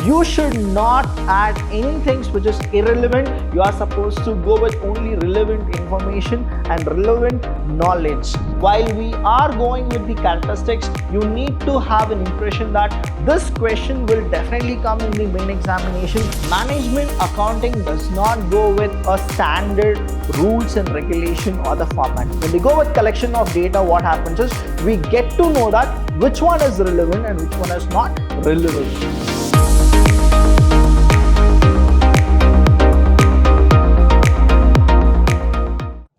you should not add anything which is irrelevant. You are supposed to go with only relevant information and relevant knowledge. While we are going with the characteristics, you need to have an impression that this question will definitely come in the main examination. Management accounting does not go with a standard rules and regulation or the format. When we go with collection of data, what happens is we get to know that which one is relevant and which one is not relevant.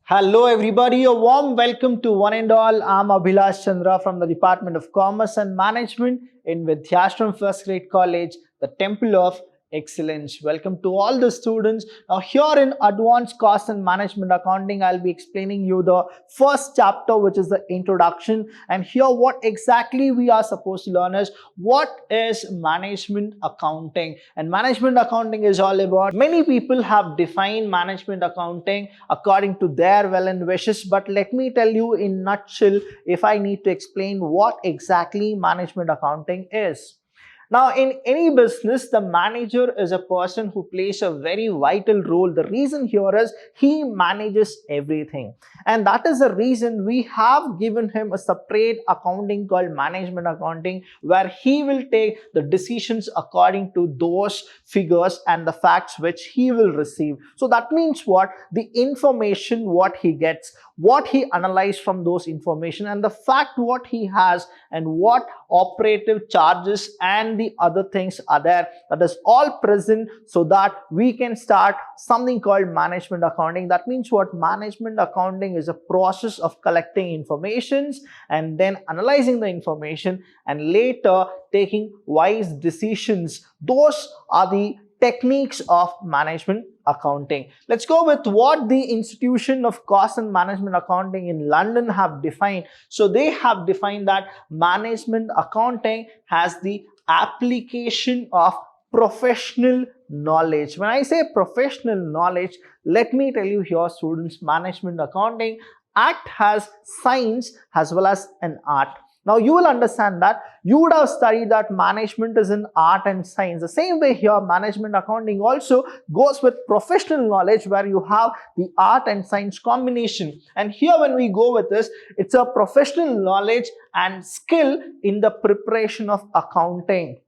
Hello everybody, a warm welcome to one and all. I'm Abhilash Chandra from the Department of Commerce and Management in Vidyashram First Grade College, the Temple of Excellence. Welcome to all the students. Now here in Advanced Cost and Management Accounting, I'll be explaining you the first chapter, which is the introduction. And here what exactly we are supposed to learn is what is management accounting. And management accounting is all about, many people have defined management accounting according to their well and wishes. But let me tell you in nutshell, if I need to explain what exactly management accounting is. Now, in any business, the manager is a person who plays a very vital role. The reason here is he manages everything. And that is the reason we have given him a separate accounting called management accounting, where he will take the decisions according to those figures and the facts which he will receive. So that means what? The information what he gets, what he analyzed from those information, and the fact what he has, and what operative charges and the other things are there, that is all present, so that we can start something called management accounting. That means what? Management accounting is a process of collecting informations and then analyzing the information and later taking wise decisions. Those are the techniques of management accounting. Let's go with what the Institution of Cost and Management Accounting in London have defined. So they have defined that management accounting has the application of professional knowledge. When I say professional knowledge, let me tell you here, students, management accounting act as science as well as an art. Now you will understand that you would have studied that management is an art and science. The same way here, management accounting also goes with professional knowledge, where you have the art and science combination. And here when we go with this, it's a professional knowledge and skill in the preparation of accounting.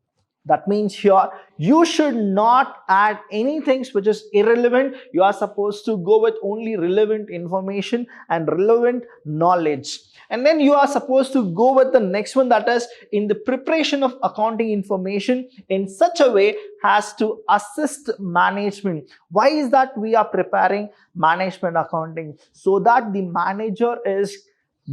That means here, you should not add anything which is irrelevant. You are supposed to go with only relevant information and relevant knowledge. And then you are supposed to go with the next one, that is in the preparation of accounting information in such a way as to assist management. Why is that we are preparing management accounting? So that the manager is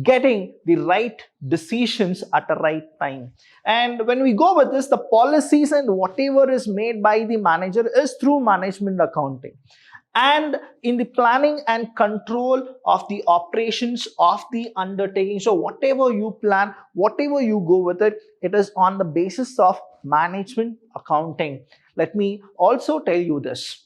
getting the right decisions at the right time. And when we go with this, the policies and whatever is made by the manager is through management accounting. And in the planning and control of the operations of the undertaking. So whatever you plan, whatever you go with it, it is on the basis of management accounting. Let me also tell you this.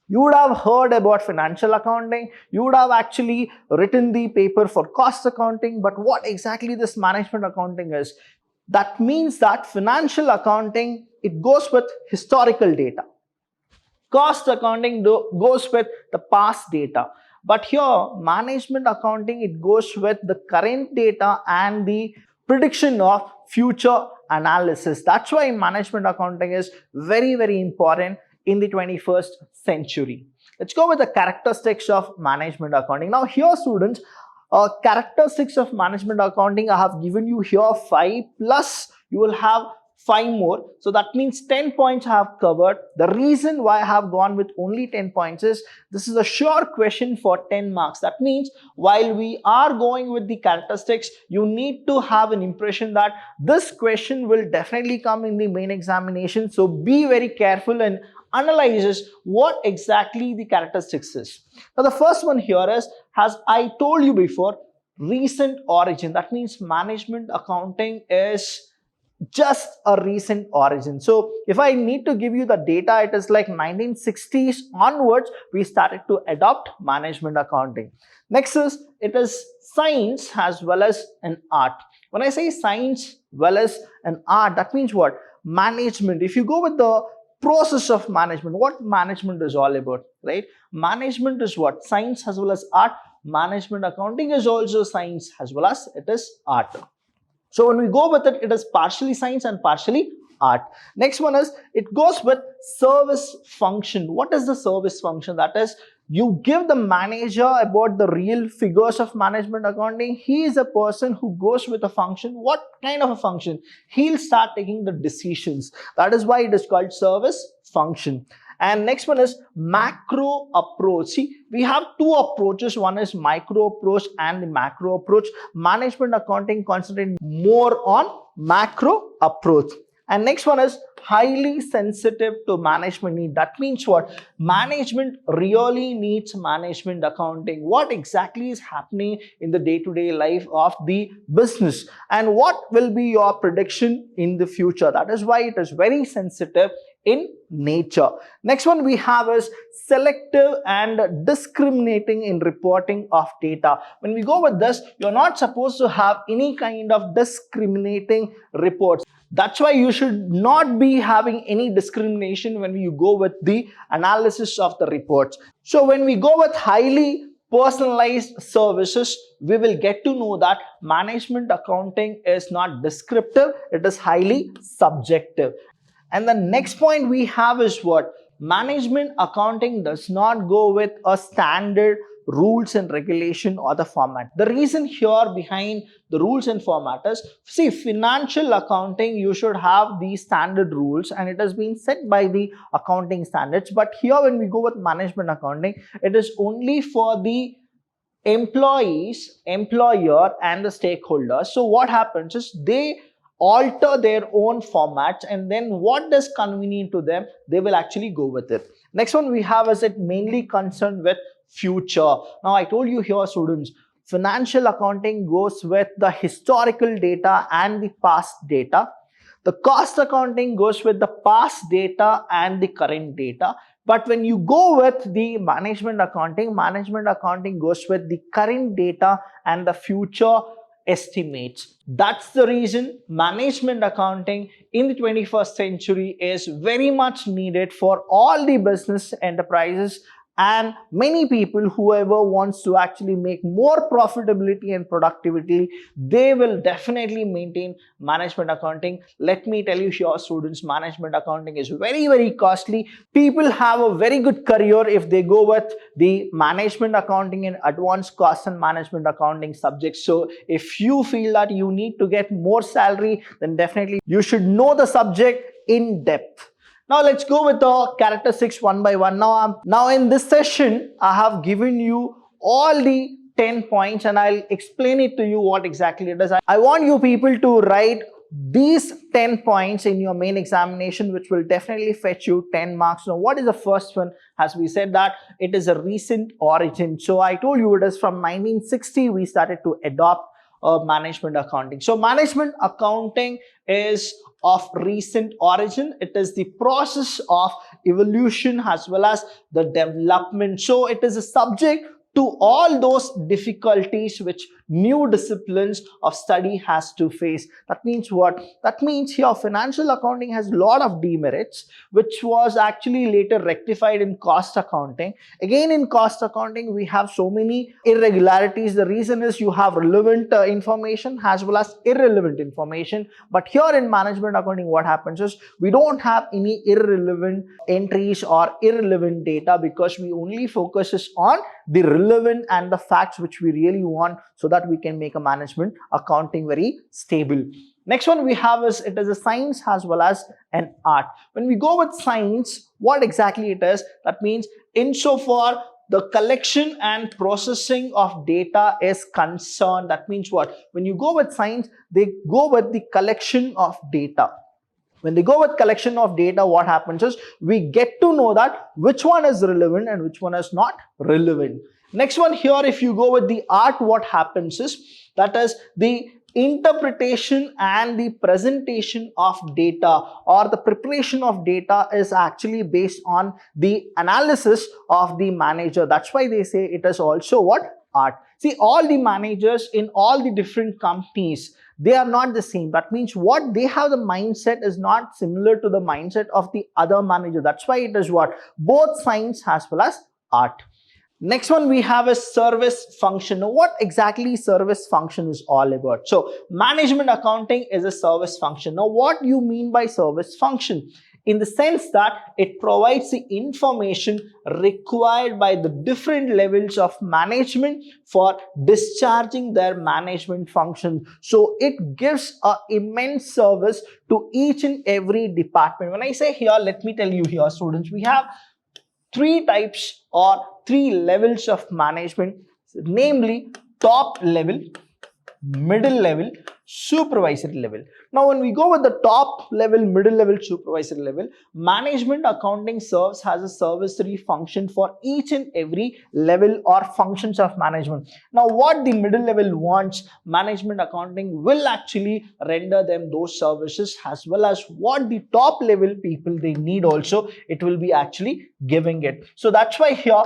You would have heard about financial accounting. You would have actually written the paper for cost accounting. But what exactly this management accounting is? That means that financial accounting, it goes with historical data. Cost accounting goes with the past data. But here, management accounting, it goes with the current data and the prediction of future analysis. That's why management accounting is very, very important in the 21st century. Let's go with the characteristics of management accounting. Now here, students, characteristics of management accounting, I have given you here 5, plus you will have 5 more. So that means 10 points I have covered. The reason why I have gone with only 10 points is this is a sure question for 10 marks. That means while we are going with the characteristics, you need to have an impression that this question will definitely come in the main examination. So be very careful and analyzes what exactly the characteristics is. Now the first one here is, as I told you before, recent origin. That means management accounting is just a recent origin. So if I need to give you the data, it is like 1960s onwards we started to adopt management accounting. Next is, it is science as well as an art. When I say science well as an art, that means what? management, if you go with the process of management, what management is all about, right? Management is what? Science as well as art. Management accounting is also science as well as it is art. So when we go with it, it is partially science and partially art. Next one is, it goes with service function. What is the service function? That is, you give the manager about the real figures of management accounting. He is a person who goes with a function. What kind of a function? He'll start taking the decisions. That is why it is called service function. And next one is macro approach. See, we have two approaches. One is micro approach and the macro approach. Management accounting concentrates more on macro approach. And next one is highly sensitive to management need. That means what? Management really needs management accounting. What exactly is happening in the day-to-day life of the business, and what will be your prediction in the future? That is why it is very sensitive in nature. Next one we have is selective and discriminating in reporting of data. When we go with this, you're not supposed to have any kind of discriminating reports. That's why you should not be having any discrimination when you go with the analysis of the reports. So when we go with highly personalized services, we will get to know that management accounting is not descriptive, it is highly subjective. And the next point we have is what? Management accounting does not go with a standard rules and regulation or the format. The reason here behind the rules and format is, see, financial accounting, you should have these standard rules and it has been set by the accounting standards. But here when we go with management accounting, it is only for the employees, employer and the stakeholders. So what happens is they alter their own formats, and then what is convenient to them, they will actually go with it. Next one we have is it mainly concerned with future. Now I told you here, students, financial accounting goes with the historical data and the past data. The cost accounting goes with the past data and the current data. But when you go with the management accounting goes with the current data and the future estimates. That's the reason management accounting in the 21st century is very much needed for all the business enterprises and many people. Whoever wants to actually make more profitability and productivity, they will definitely maintain management accounting. Let me tell you here, students, management accounting is very, very costly. People have a very good career if they go with the management accounting and advanced cost and management accounting subjects. So if you feel that you need to get more salary, then definitely you should know the subject in depth. Now let's go with the characteristics one by one. Now in this session, I have given you all the 10 points and I'll explain it to you what exactly it is. I want you people to write these 10 points in your main examination, which will definitely fetch you 10 marks. Now what is the first one? As we said that it is a recent origin. So I told you it is from 1960 we started to adopt management accounting. So management accounting is of recent origin. It is the process of evolution as well as the development. So it is a subject to all those difficulties which new disciplines of study has to face. That means what? That means here financial accounting has a lot of demerits, which was actually later rectified in cost accounting. Again, in cost accounting, we have so many irregularities. The reason is you have relevant information as well as irrelevant information. But here in management accounting, what happens is we don't have any irrelevant entries or irrelevant data, because we only focuses on the relevant and the facts which we really want, so that we can make a management accounting very stable. Next one we have is it is a science as well as an art. When we go with science, what exactly it is? That means insofar the collection and processing of data is concerned. That means what? When you go with science, they go with the collection of data. When they go with collection of data, what happens is we get to know that which one is relevant and which one is not relevant. Next one here, if you go with the art, what happens is that is the interpretation and the presentation of data, or the preparation of data is actually based on the analysis of the manager. That's why they say it is also what? Art. See, all the managers in all the different companies, They are not the same. That means what they have, the mindset is not similar to the mindset of the other manager. That's why it is what? Both science as well as art. Next one we have is service function. Now, what exactly service function is all about? So management accounting is a service function. Now, what do you mean by service function? In the sense that it provides the information required by the different levels of management for discharging their management function. So it gives an immense service to each and every department. When I say here, let me tell you here, students, we have three types or three levels of management, namely top level, middle level, supervisory level. Now, when we go with the top level, middle level, supervisory level, management accounting serves as a servicery function for each and every level or functions of management. Now, what the middle level wants, management accounting will actually render them those services, as well as what the top level people they need also, it will be actually giving it. So that's why here,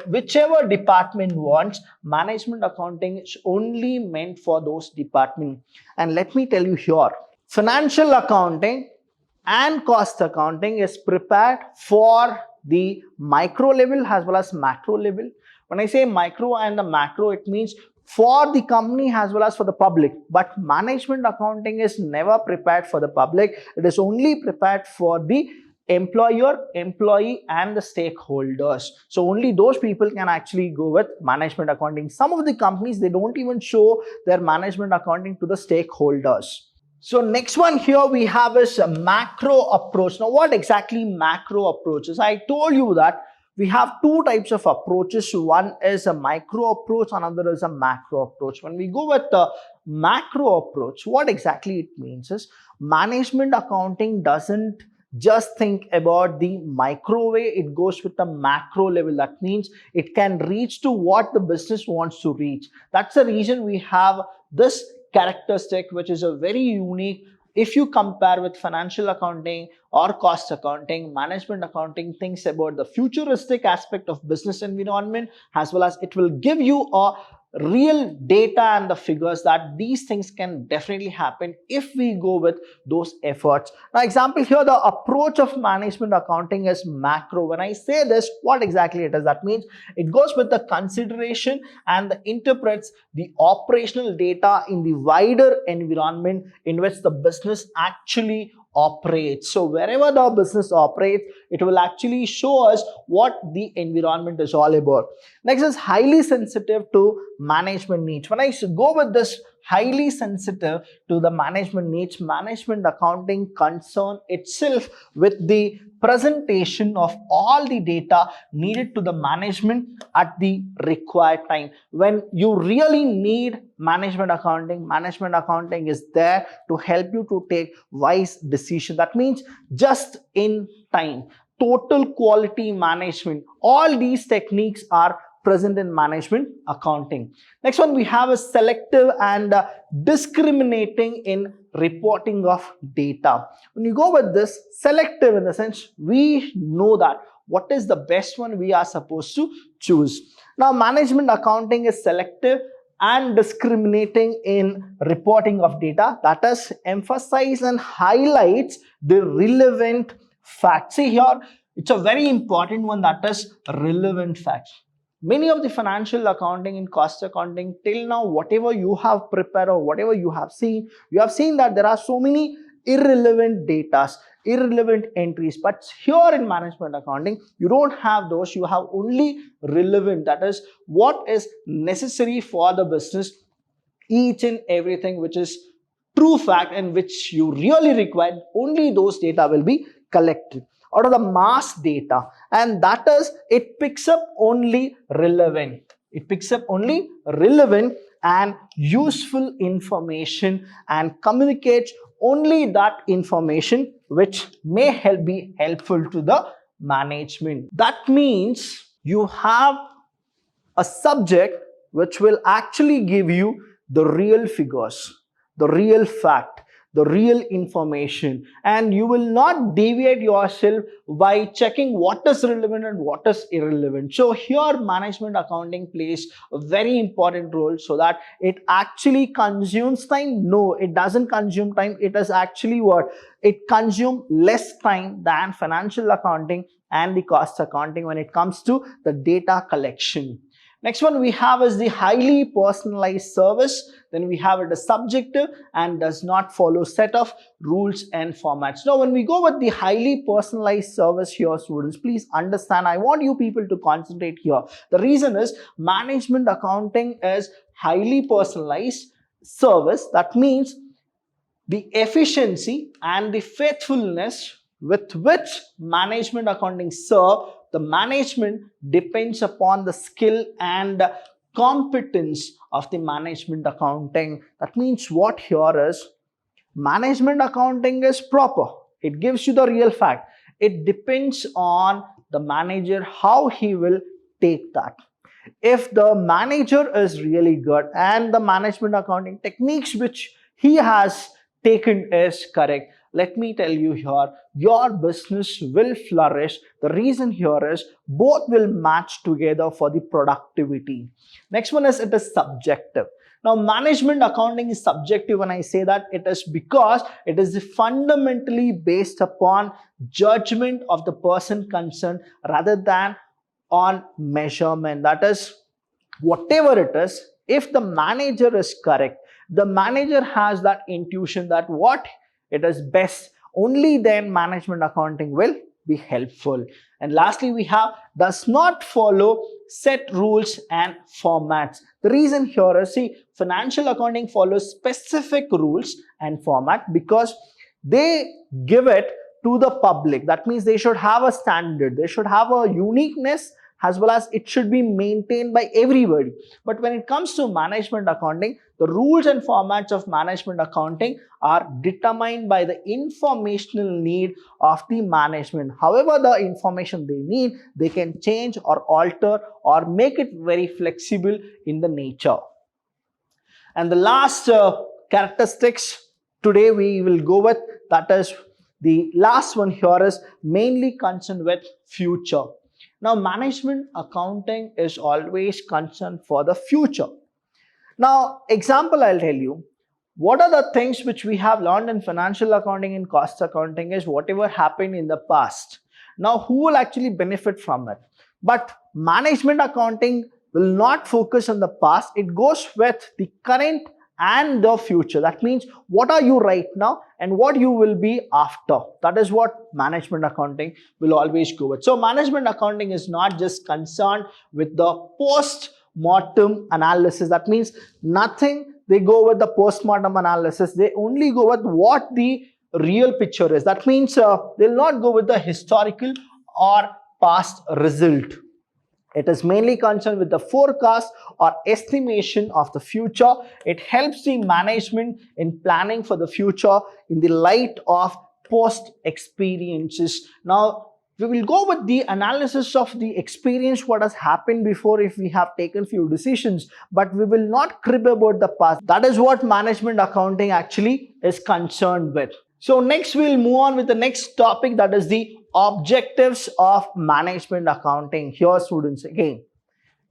whichever department wants, management accounting is only meant for those departments. And let me tell you here, financial accounting and cost accounting is prepared for the micro level as well as macro level. When I say micro and the macro, it means for the company as well as for the public. But management accounting is never prepared for the public. It is only prepared for the employer, employee, and the stakeholders. So only those people can actually go with management accounting. Some of the companies, they don't even show their management accounting to the stakeholders. So next one here we have is a macro approach. Now, what exactly macro approach is? I told you that we have two types of approaches. One is a micro approach, another is a macro approach. When we go with the macro approach, what exactly it means is management accounting doesn't just think about the micro way, it goes with the macro level. That means it can reach to what the business wants to reach. That's the reason we have this characteristic, which is a very unique. If you compare with financial accounting or cost accounting, management accounting thinks about the futuristic aspect of business environment, as well as it will give you a real data and the figures that these things can definitely happen if we go with those efforts. Now, example here, the approach of management accounting is macro. When I say this, what exactly it is? That means it goes with the consideration and the interprets the operational data in the wider environment in which the business actually operates. So wherever the business operates, it will actually show us what the environment is all about. Next is highly sensitive to management needs. When I go with this highly sensitive to the management needs, management accounting concern itself with the presentation of all the data needed to the management at the required time. When you really need management accounting is there to help you to take wise decision. That means just in time, total quality management, all these techniques are present in management accounting. Next one we have a selective and discriminating in reporting of data. When you go with this selective, in the sense we know that what is the best one we are supposed to choose. Now, management accounting is selective and discriminating in reporting of data, that is emphasize and highlights the relevant facts. See here, it's a very important one, that is relevant facts. Many of the financial accounting and cost accounting till now, whatever you have prepared or whatever you have seen that there are so many irrelevant data, irrelevant entries. But here in management accounting, you don't have those. You have only relevant, that is what is necessary for the business, each and everything which is true fact and which you really require, only those data will be collected out of the mass data, and that is it picks up only relevant. It picks up only relevant and useful information and communicates only that information which may be helpful to the management. That means you have a subject which will actually give you the real figures, the real fact, the real information, and you will not deviate yourself by checking what is relevant and what is irrelevant. So here management accounting plays a very important role, so that it actually consumes time. No, it doesn't consume time. It is actually what? It consumes less time than financial accounting and the cost accounting when it comes to the data collection. Next one we have is the highly personalized service. Then we have it as subjective and does not follow set of rules and formats. Now when we go with the highly personalized service here, students, please understand, I want you people to concentrate here. The reason is management accounting is highly personalized service. That means the efficiency and the faithfulness with which management accounting serve the management depends upon the skill and competence of the management accounting. That means what here is management accounting is proper. It gives you the real fact. It depends on the manager how he will take that. If the manager is really good and the management accounting techniques which he has taken is correct, let me tell you here, your business will flourish. The reason here is both will match together for the productivity. Next one is it is subjective. Now management accounting is subjective. When I say that, it is because it is fundamentally based upon judgment of the person concerned rather than on measurement. That is, whatever it is, if the manager is correct, the manager has that intuition that what it is best, only then management accounting will be helpful. And lastly we have does not follow set rules and formats. The reason here is, see, financial accounting follows specific rules and format because they give it to the public. That means they should have a standard, they should have a uniqueness, as well as it should be maintained by everybody. But when it comes to management accounting, the rules and formats of management accounting are determined by the informational need of the management. However, the information they need, they can change or alter or make it very flexible in the nature. And the last characteristics today we will go with, that is the last one here, is mainly concerned with future. Now management accounting is always concerned for the future. Now example I'll tell you, what are the things which we have learned in financial accounting and cost accounting is whatever happened in the past. Now who will actually benefit from it? But management accounting will not focus on the past. It goes with the current and the future. That means what are you right now and what you will be after. That is what management accounting will always go with. So management accounting is not just concerned with the post-mortem analysis. That means nothing they go with the post-mortem analysis. They only go with what the real picture is. That means they'll not go with the historical or past result. It is mainly concerned with the forecast or estimation of the future. It helps the management in planning for the future in the light of post experiences. Now, we will go with the analysis of the experience, what has happened before if we have taken few decisions, but we will not crib about the past. That is what management accounting actually is concerned with. So next we'll move on with the next topic, that is the objectives of management accounting. Here students, again,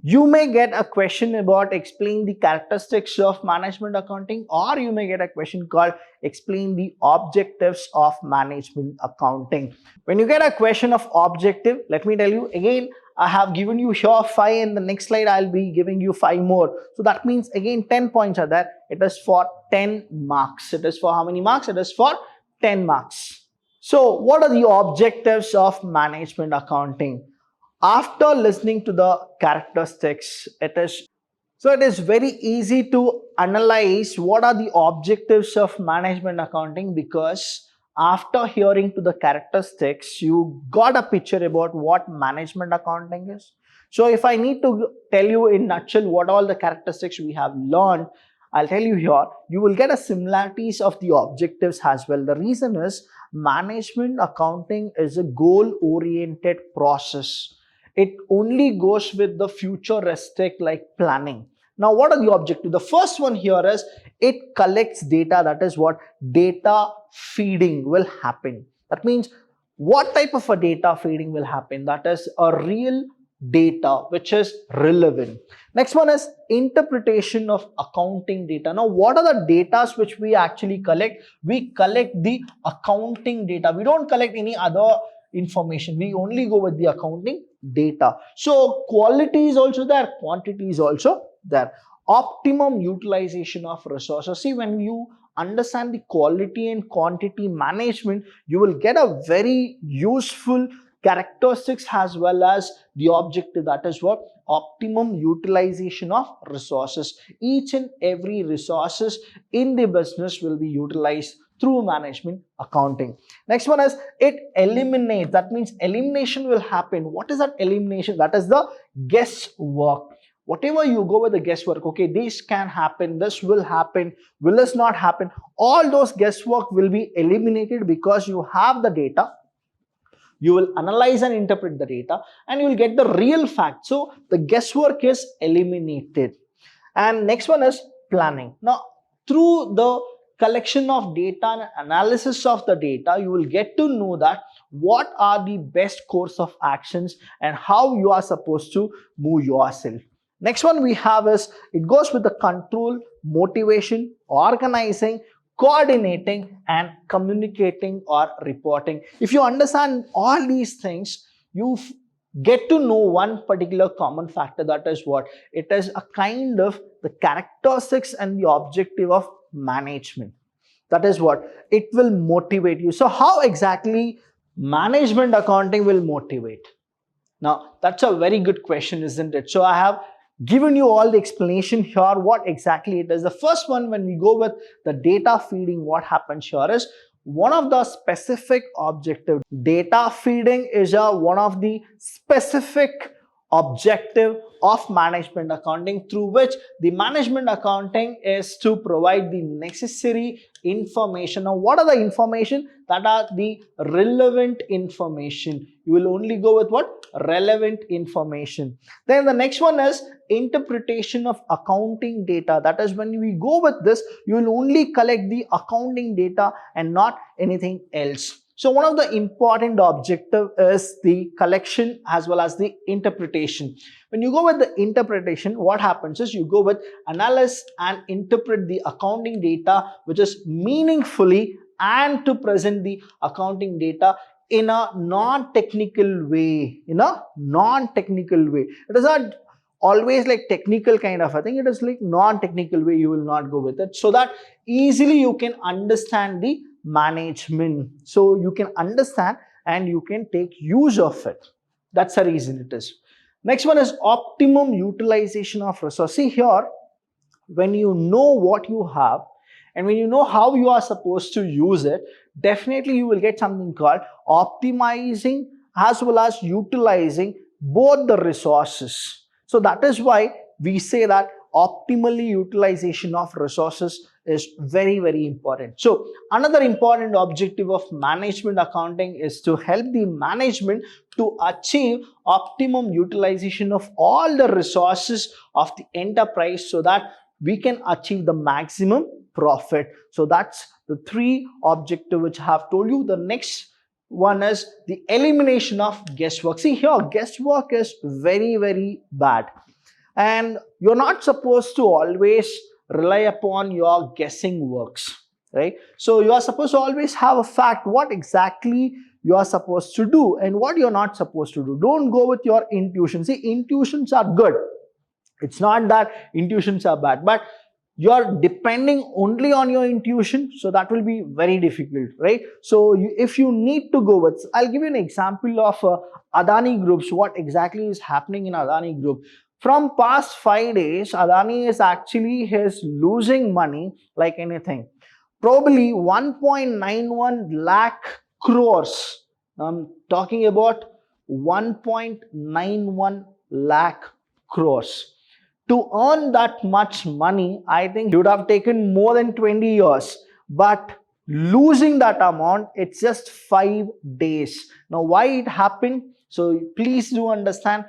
you may get a question about explain the characteristics of management accounting, or you may get a question called explain the objectives of management accounting. When you get a question of objective, let me tell you again, I have given you here 5, and the next slide I'll be giving you 5 more. So that means again 10 points are there. It is for 10 marks. It is for how many marks? It is for 10 marks. So what are the objectives of management accounting? After listening to the characteristics, it is very easy to analyze what are the objectives of management accounting, because after hearing to the characteristics, you got a picture about what management accounting is. So if I need to tell you in nutshell what all the characteristics we have learned, I'll tell you here, you will get a similarities of the objectives as well. The reason is management accounting is a goal-oriented process. It only goes with the futuristic like planning. Now, what are the objectives? The first one here is it collects data. That is what data feeding will happen. That means what type of a data feeding will happen? That is a real data which is relevant. Next one is interpretation of accounting data. Now, what are the data which we actually collect? We collect the accounting data. We don't collect any other information. We only go with the accounting data. So quality is also there, quantity is also there. Optimum utilization of resources. See, when you understand the quality and quantity management, you will get a very useful characteristics as well as the objective. That is what optimum utilization of resources. Each and every resources in the business will be utilized through management accounting. Next one is it eliminates. That means elimination will happen. What is that elimination? That is the guesswork. Whatever you go with the guesswork, okay, this can happen, this will happen, will this not happen, all those guesswork will be eliminated because you have the data. You will analyze and interpret the data and you will get the real fact. So the guesswork is eliminated. And next one is planning. Now, through the collection of data and analysis of the data, you will get to know that what are the best course of actions and how you are supposed to move yourself. Next one we have is, it goes with the control, motivation, organizing, coordinating and communicating or reporting. If you understand all these things, you get to know one particular common factor. That is what? It is a kind of the characteristics and the objective of management. That is what? It will motivate you. So how exactly management accounting will motivate? Now, that's a very good question, isn't it? So I have given you all the explanation here, what exactly it is. The first one, when we go with the data feeding, what happens here is one of the specific objective. Data feeding is one of the specific objective of management accounting, through which the management accounting is to provide the necessary information. Now, what are the information? That are the relevant information. You will only go with what? Relevant information. Then the next one is interpretation of accounting data. That is, when we go with this, you will only collect the accounting data and not anything else. So one of the important objective is the collection as well as the interpretation. When you go with the interpretation, what happens is you go with analyze and interpret the accounting data, which is meaningfully, and to present the accounting data in a non-technical way. In a non-technical way. It is not always like technical kind of a thing. It is like non-technical way. You will not go with it, so that easily you can understand the management. So you can understand and you can take use of it. That's the reason it is. Next one is optimum utilization of resource. See here, when you know what you have and when you know how you are supposed to use it, definitely you will get something called optimizing as well as utilizing both the resources. So that is why we say that optimally utilization of resources is very, very important. So another important objective of management accounting is to help the management to achieve optimum utilization of all the resources of the enterprise, so that we can achieve the maximum profit. So that's the three objectives which I have told you. The next one is the elimination of guesswork. See here, guesswork is very, very bad. And you're not supposed to always rely upon your guessing works, right? So you are supposed to always have a fact, what exactly you are supposed to do and what you're not supposed to do. Don't go with your intuition. See, intuitions are good. It's not that intuitions are bad, but you're depending only on your intuition, so that will be very difficult, right? So if you need to go with, I'll give you an example of Adani Groups, what exactly is happening in Adani Group. From past 5 days, Adani is losing money like anything. Probably 1.91 lakh crores. I'm talking about 1.91 lakh crores. To earn that much money, I think it would have taken more than 20 years. But losing that amount, it's just 5 days. Now, why it happened? So please do understand,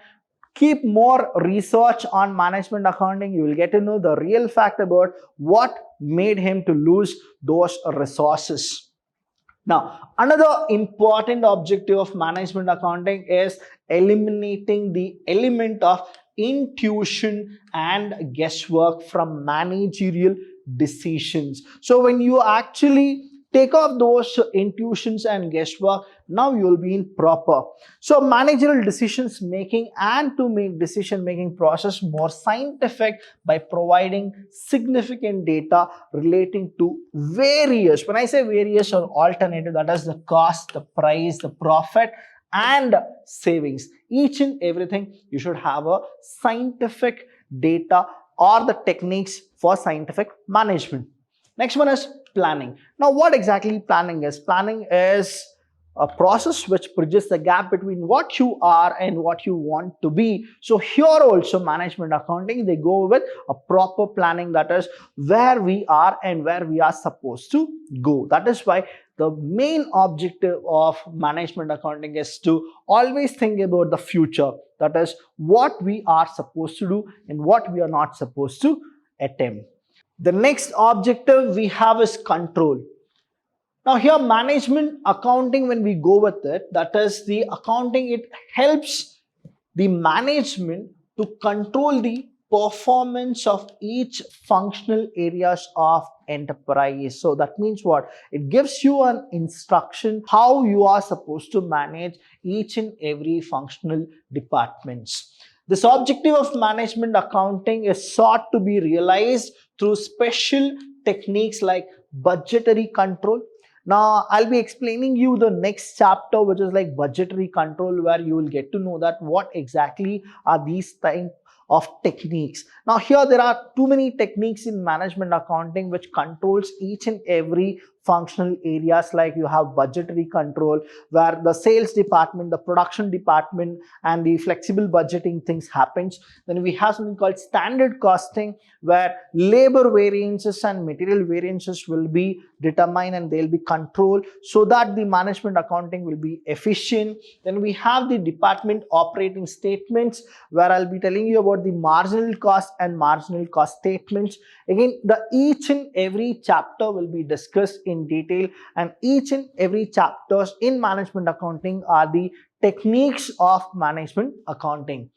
keep more research on management accounting. You will get to know the real fact about what made him to lose those resources. Now, another important objective of management accounting is eliminating the element of intuition and guesswork from managerial decisions. So when you actually take off those intuitions and guesswork, now you'll be in proper. So managerial decisions making and to make decision making process more scientific by providing significant data relating to various, when I say various or alternative, that is the cost, the price, the profit and savings. Each and everything you should have a scientific data or the techniques for scientific management. Next one is planning. Now, what exactly planning is? Planning is a process which bridges the gap between what you are and what you want to be. So here also management accounting, they go with a proper planning, that is where we are and where we are supposed to go. That is why the main objective of management accounting is to always think about the future. That is what we are supposed to do and what we are not supposed to attempt. The next objective we have is control. Now here management accounting, when we go with it, that is the accounting, it helps the management to control the performance of each functional areas of enterprise. So that means what? It gives you an instruction how you are supposed to manage each and every functional departments. This objective of management accounting is sought to be realized through special techniques like budgetary control. Now, I'll be explaining you the next chapter, which is like budgetary control, where you will get to know that what exactly are these type of techniques. Now, here there are too many techniques in management accounting which controls each and every functional areas. Like you have budgetary control, where the sales department, the production department and the flexible budgeting things happens. Then we have something called standard costing, where labor variances and material variances will be determined and they'll be controlled so that the management accounting will be efficient. Then we have the department operating statements, where I'll be telling you about the marginal cost and marginal cost statements. Again, the each and every chapter will be discussed in detail, and each and every chapters in management accounting are the techniques of management accounting.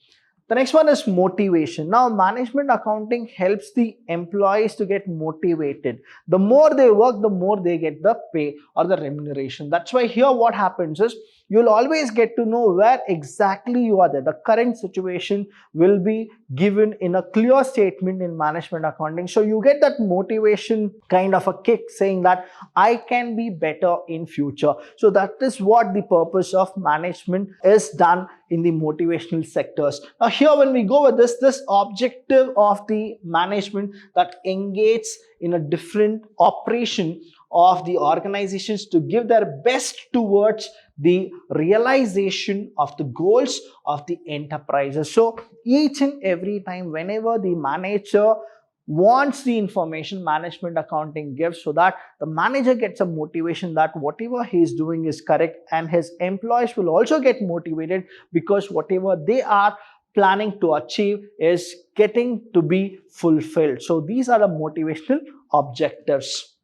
The next one is motivation. Now, management accounting helps the employees to get motivated. The more they work, the more they get the pay or the remuneration. That's why here what happens is you'll always get to know where exactly you are there. The current situation will be given in a clear statement in management accounting. So you get that motivation kind of a kick saying that I can be better in future. So that is what the purpose of management is done in the motivational sectors. Now here when we go with this objective of the management that engages in a different operation of the organizations to give their best towards the realization of the goals of the enterprises. So each and every time whenever the manager wants the information, management accounting gives, so that the manager gets a motivation that whatever he is doing is correct, and his employees will also get motivated because whatever they are planning to achieve is getting to be fulfilled. So these are the motivational objectives.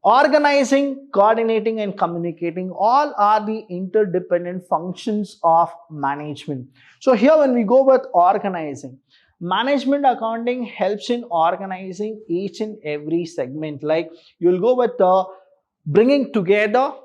Organizing, coordinating and communicating all are the interdependent functions of management. So here when we go with organizing, management accounting helps in organizing each and every segment. Like you'll go with bringing together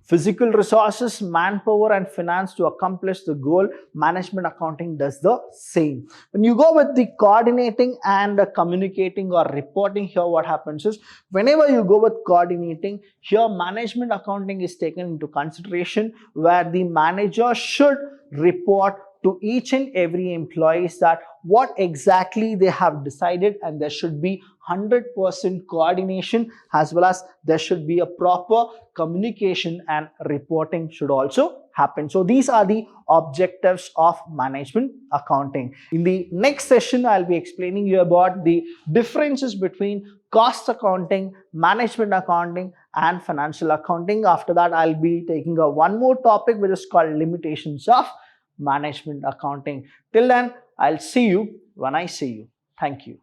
physical resources, manpower and finance to accomplish the goal. Management accounting does the same. When you go with the coordinating and communicating or reporting, here what happens is whenever you go with coordinating, here management accounting is taken into consideration, where the manager should report to each and every employee that what exactly they have decided, and there should be 100% coordination, as well as there should be a proper communication and reporting should also happen. So these are the objectives of management accounting. In the next session, I'll be explaining you about the differences between cost accounting, management accounting and financial accounting. After that, I'll be taking one more topic which is called limitations of management accounting. Till then, I'll see you when I see you. Thank you.